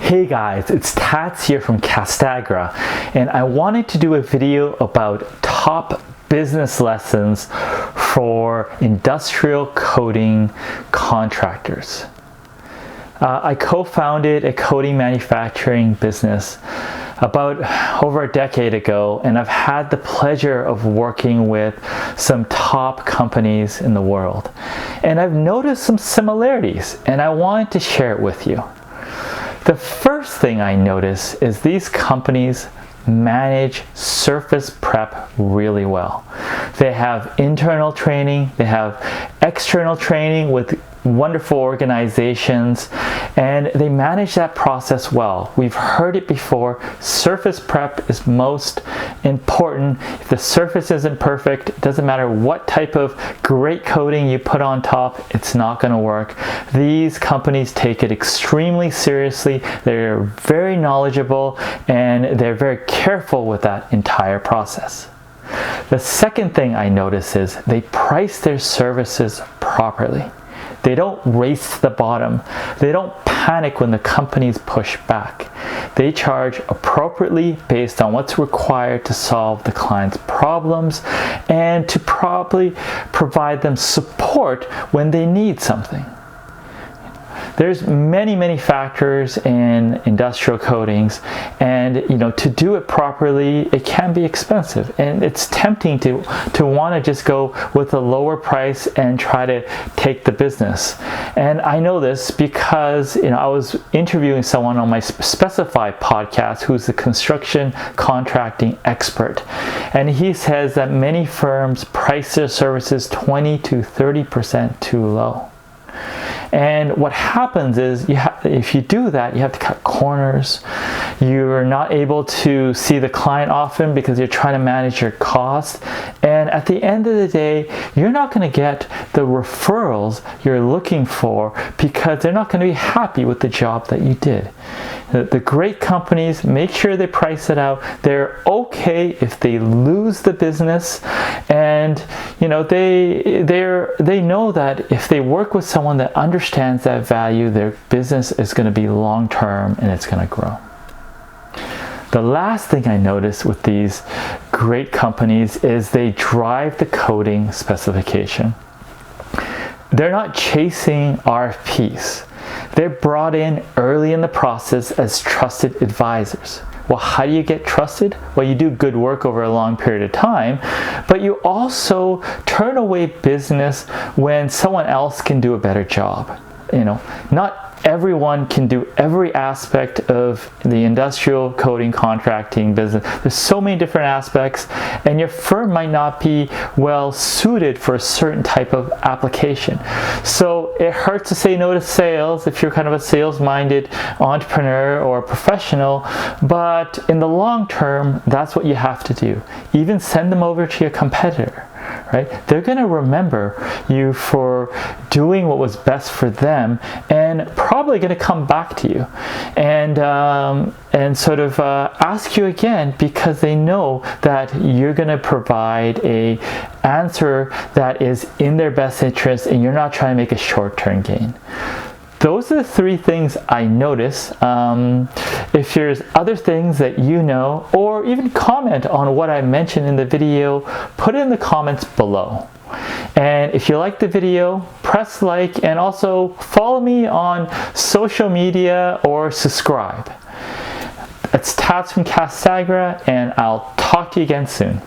Hey guys, it's Tats here from Castagra, and I wanted to do a video about top business lessons for industrial coating contractors. I co-founded a coating manufacturing business about over a decade ago, and I've had the pleasure of working with some top companies in the world. And I've noticed some similarities, and I wanted to share it with you. The first thing I notice is these companies manage surface prep really well. They have internal training, they have external training with wonderful organizations, and they manage that process well. We've heard it before, surface prep is most important. If the surface isn't perfect, it doesn't matter what type of great coating you put on top, it's not going to work. These companies take it extremely seriously. They're very knowledgeable and they're very careful with that entire process. The second thing I notice is they price their services properly. They don't race to the bottom. They don't panic when the companies push back. They charge appropriately based on what's required to solve the client's problems and to probably provide them support when they need something. There's many factors in industrial coatings, and to do it properly, it can be expensive, and it's tempting to want to just go with a lower price and try to take the business. And I know this because I was interviewing someone on my Specify podcast who's a construction contracting expert, and he says that many firms price their services 20 to 30% too low. And what happens is, if you do that, you have to cut corners. You're not able to see the client often because you're trying to manage your costs. And at the end of the day, you're not going to get the referrals you're looking for because they're not going to be happy with the job that you did. The great companies make sure they price it out. They're okay if they lose the business, and they know that if they work with someone that understands that value, their business is going to be long term and it's going to grow. The last thing I notice with these great companies is they drive the coating specification. They're not chasing RFPs. They're brought in early in the process as trusted advisors. Well, how do you get trusted? Well, you do good work over a long period of time, but you also turn away business when someone else can do a better job. Not everyone can do every aspect of the industrial coating contracting business. There's so many different aspects, and your firm might not be well suited for a certain type of application. So it hurts to say no to sales if you're kind of a sales-minded entrepreneur or professional, but in the long term, that's what you have to do. Even send them over to your competitor. Right? They're going to remember you for doing what was best for them, and probably going to come back to you and sort of ask you again because they know that you're going to provide an answer that is in their best interest, and you're not trying to make a short-term gain. Those are the three things I notice. If there's other things that you know, or even comment on what I mentioned in the video, put it in the comments below. And if you like the video, press like, and also follow me on social media or subscribe. It's Tats from Castagra, and I'll talk to you again soon.